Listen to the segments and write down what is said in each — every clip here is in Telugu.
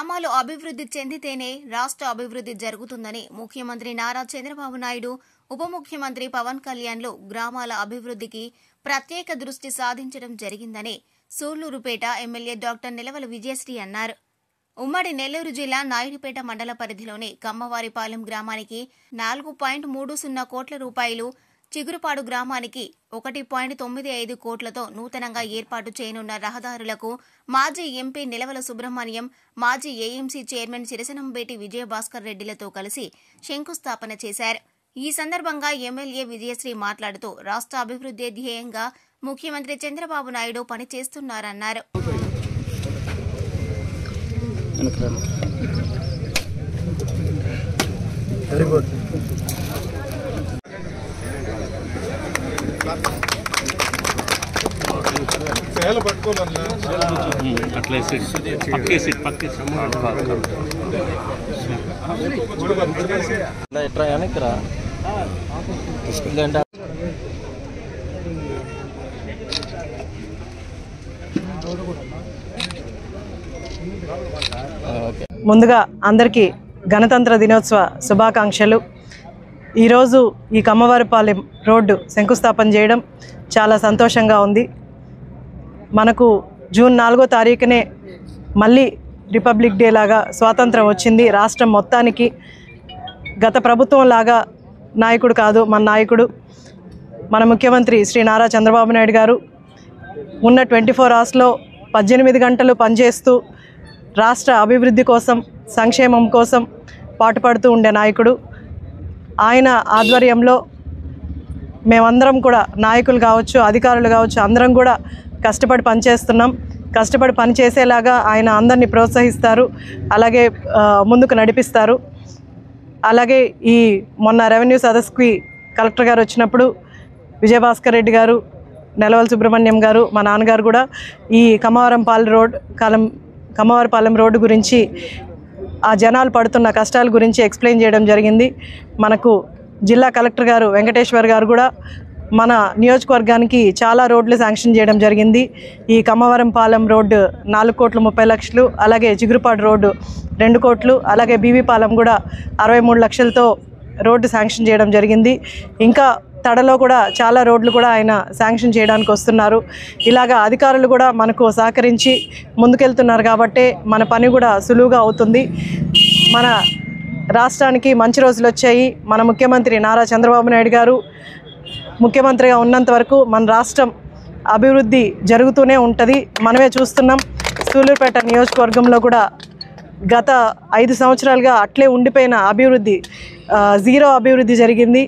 గ్రామాలు అభివృద్ధి చెందితేనే రాష్ట్ర అభివృద్ధి జరుగుతుందని ముఖ్యమంత్రి నారా చంద్రబాబు నాయుడు, ఉప ముఖ్యమంత్రి పవన్ కళ్యాణ్లు గ్రామాల అభివృద్ధికి ప్రత్యేక దృష్టి సాధించడం జరిగిందని సూళ్లూరుపేట ఎమ్మెల్యే డాక్టర్ నిలవల విజయశ్రీ అన్నారు. ఉమ్మడి నెల్లూరు జిల్లా నాయుడుపేట మండల పరిధిలోని కమ్మవారిపాలెం గ్రామానికి 4.30 కోట్ల రూపాయలు, చిగురుపాడు గ్రామానికి 1.95 కోట్లతో నూతనంగా ఏర్పాటు చేయనున్న రహదారులకు మాజీ ఎంపీ నిలవల సుబ్రహ్మణ్యం, మాజీ ఏఎంసీ చైర్మన్ సిరసనంబేటి విజయభాస్కర్ రెడ్డిలతో కలిసి శంకుస్థాపన చేశారు. ఈ సందర్భంగా ఎమ్మెల్యే విజయశ్రీ మాట్లాడుతూ రాష్ట్ర అభివృద్ధి ధ్యేయంగా ముఖ్యమంత్రి చంద్రబాబు నాయుడు పనిచేస్తున్నారన్నారు. ముందుగా అందరికీ గణతంత్ర దినోత్సవ శుభాకాంక్షలు. ఈరోజు ఈ కమ్మవారిపాలెం రోడ్డు శంకుస్థాపన చేయడం చాలా సంతోషంగా ఉంది. మనకు జూన్ 4వ తారీఖునే మళ్ళీ రిపబ్లిక్ డే లాగా స్వాతంత్రం వచ్చింది రాష్ట్రం మొత్తానికి. గత ప్రభుత్వం లాగా నాయకుడు కాదు మన నాయకుడు, మన ముఖ్యమంత్రి శ్రీ నారా చంద్రబాబు నాయుడు గారు ఉన్న 24 అవర్స్లో 18 గంటలు పనిచేస్తూ రాష్ట్ర అభివృద్ధి కోసం, సంక్షేమం కోసం పాటుపడుతూ ఉండే నాయకుడు. ఆయన ఆధ్వర్యంలో మేమందరం కూడా, నాయకులు కావచ్చు, అధికారులు కావచ్చు, అందరం కూడా కష్టపడి పనిచేస్తున్నాం. కష్టపడి పనిచేసేలాగా ఆయన అందరినీ ప్రోత్సహిస్తారు, అలాగే ముందుకు నడిపిస్తారు. అలాగే ఈ మొన్న రెవెన్యూ సదస్సుకి కలెక్టర్ గారు వచ్చినప్పుడు విజయభాస్కర్ రెడ్డి గారు, నిలవల సుబ్రహ్మణ్యం గారు, మా నాన్నగారు కూడా ఈ కమ్మవారిపాలెం రోడ్డు గురించి, ఆ జనాలు పడుతున్న కష్టాల గురించి ఎక్స్ప్లెయిన్ చేయడం జరిగింది. మనకు జిల్లా కలెక్టర్ గారు వెంకటేశ్వర్ గారు కూడా మన నియోజకవర్గానికి చాలా రోడ్లు శాంక్షన్ చేయడం జరిగింది. ఈ కమ్మవారిపాలెం రోడ్డు 4,30,00,000, అలాగే చిగురుపాడు రోడ్డు 2 కోట్లు, అలాగే బీవీపాలెం కూడా 63 లక్షలతో రోడ్డు శాంక్షన్ చేయడం జరిగింది. ఇంకా తడలో కూడా చాలా రోడ్లు కూడా ఆయన శాంక్షన్ చేయడానికి వస్తున్నారు. ఇలాగా అధికారులు కూడా మనకు సహకరించి ముందుకెళ్తున్నారు కాబట్టి మన పని కూడా సులువుగా అవుతుంది. మన రాష్ట్రానికి మంచి రోజులు వచ్చాయి. మన ముఖ్యమంత్రి నారా చంద్రబాబు నాయుడు గారు ముఖ్యమంత్రిగా ఉన్నంత వరకు మన రాష్ట్రం అభివృద్ధి జరుగుతూనే ఉంటుంది. మనమే చూస్తున్నాం. సూళ్లూరుపేట నియోజకవర్గంలో కూడా గత 5 సంవత్సరాలుగా అట్లే ఉండిపోయిన అభివృద్ధి, జీరో అభివృద్ధి జరిగింది.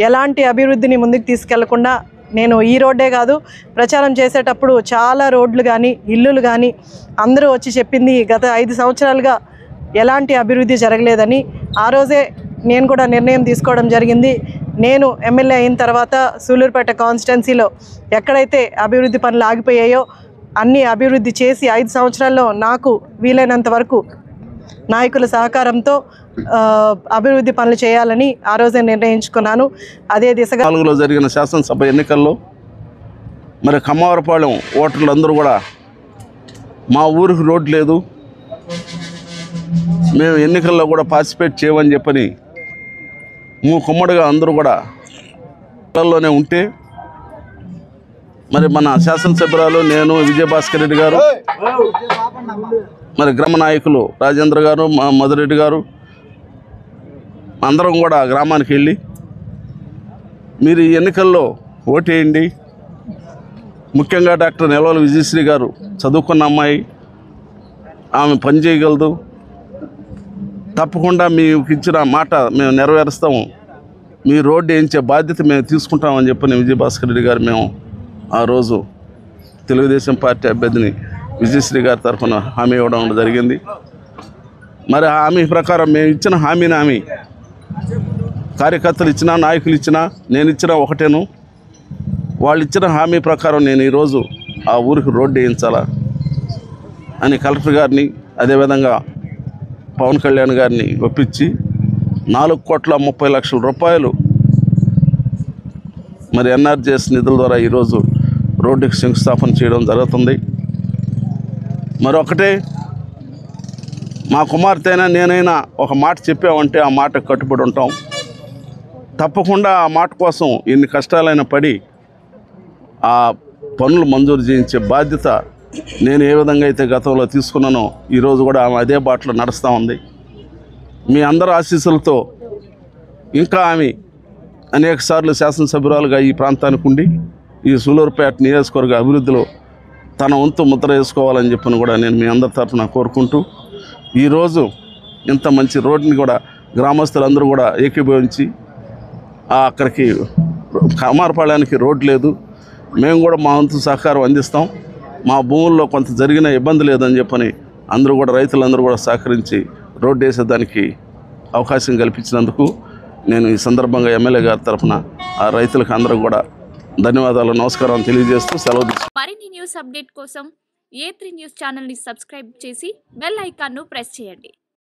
ఎలాంటి అభివృద్ధిని ముందుకు తీసుకెళ్లకుండా నేను ఈ రోడ్డే కాదు, ప్రచారం చేసేటప్పుడు చాలా రోడ్లు కానీ, ఇల్లులు కానీ అందరూ వచ్చి చెప్పింది గత 5 సంవత్సరాలుగా ఎలాంటి అభివృద్ధి జరగలేదని. ఆ రోజే నేను కూడా నిర్ణయం తీసుకోవడం జరిగింది. నేను ఎమ్మెల్యే అయిన తర్వాత సూళ్లూరుపేట కాన్స్టిట్యున్సీలో ఎక్కడైతే అభివృద్ధి పనులు ఆగిపోయాయో అన్నీ అభివృద్ధి చేసి 5 సంవత్సరాల్లో నాకు వీలైనంత వరకు నాయకుల సహకారంతో అభివృద్ధి పనులు చేయాలని ఆ రోజే నిర్ణయించుకున్నాను. అదే దిశగా 4లో జరిగిన శాసనసభ ఎన్నికల్లో మరి కమ్మవారిపాలెం ఓటర్లు అందరూ కూడా మా ఊరికి రోడ్ లేదు, మేము ఎన్నికల్లో కూడా పార్టిసిపేట్ చేయమని చెప్పని మూకుమ్మడిగా అందరూ కూడా ఇళ్లలోనే ఉంటే, మరి మన శాసనసభ్యురాలు నేను, విజయభాస్కర్ రెడ్డి గారు, మరి గ్రామ నాయకులు రాజేంద్ర గారు, మధురెడ్డి గారు అందరం కూడా గ్రామానికి వెళ్ళి మీరు ఈ ఎన్నికల్లో ఓటేయండి, ముఖ్యంగా డాక్టర్ నిలవల విజయశ్రీ గారు చదువుకున్న అమ్మాయి, ఆమె పని చేయగలదు, తప్పకుండా మీకు ఇచ్చిన మాట మేము నెరవేరుస్తాము, మీ రోడ్డు వేయించే బాధ్యత మేము తీసుకుంటామని చెప్పని విజయభాస్కర్ రెడ్డి గారు మేము ఆ రోజు తెలుగుదేశం పార్టీ అభ్యర్థిని విజయశ్రీ గారి తరఫున హామీ ఇవ్వడం జరిగింది. మరి హామీ ప్రకారం మేము ఇచ్చిన హామీ కార్యకర్తలు ఇచ్చినా, నాయకులు ఇచ్చినా, నేను ఇచ్చిన ఒకటేను. వాళ్ళు ఇచ్చిన హామీ ప్రకారం నేను ఈరోజు ఆ ఊరికి రోడ్డు వేయించాలా అని కలెక్టర్ గారిని, అదేవిధంగా పవన్ కళ్యాణ్ గారిని ఒప్పించి 4,30,00,000 రూపాయలు మరి ఎన్ఆర్జీఎస్ నిధుల ద్వారా ఈరోజు రోడ్డుకి శంకుస్థాపన చేయడం జరుగుతుంది. మరొకటే మా కుమార్తె అయినా నేనైనా ఒక మాట చెప్పామంటే ఆ మాటకు కట్టుబడి ఉంటాం. తప్పకుండా ఆ మాట కోసం ఎన్ని కష్టాలైనా పడి ఆ పనులు మంజూరు చేయించే బాధ్యత నేను ఏ విధంగా అయితే గతంలో తీసుకున్నానో ఈరోజు కూడా ఆమె అదే బాటలో నడుస్తూ ఉంది. మీ అందరి ఆశీస్సులతో ఇంకా ఆమె అనేక సార్లు శాసనసభ్యురాలుగా ఈ ప్రాంతానికి ఉండి ఈ సూలూరుపేట నియోజకవర్గ అభివృద్ధిలో తన వంతు ముద్ర వేసుకోవాలని చెప్పని కూడా నేను మీ అందరి తరఫున కోరుకుంటూ ఈరోజు ఇంత మంచి రోడ్ని కూడా గ్రామస్తులందరూ కూడా ఏకీభవించి అక్కడికి కమారపాళ్యానికి రోడ్ లేదు, మేము కూడా మా వంతు సహకారం అందిస్తాం, మా భూముల్లో కొంత జరిగిన ఇబ్బంది లేదని చెప్పని అందరూ కూడా రైతులందరూ కూడా సహకరించి రోడ్డు వేసేదానికి అవకాశం కల్పించినందుకు నేను ఈ సందర్భంగా ఎమ్మెల్యే గారి తరఫున ఆ రైతులకు అందరూ కూడా ధన్యవాదాలు, నమస్కారం తెలియజేస్తూ సెలవు తీసుకుంటాను. మరిన్ని న్యూస్ అప్డేట్ కోసం A3 న్యూస్ ఛానల్ ని సబ్స్క్రైబ్ చేసి బెల్ ఐకాన్ ను ప్రెస్ చేయండి.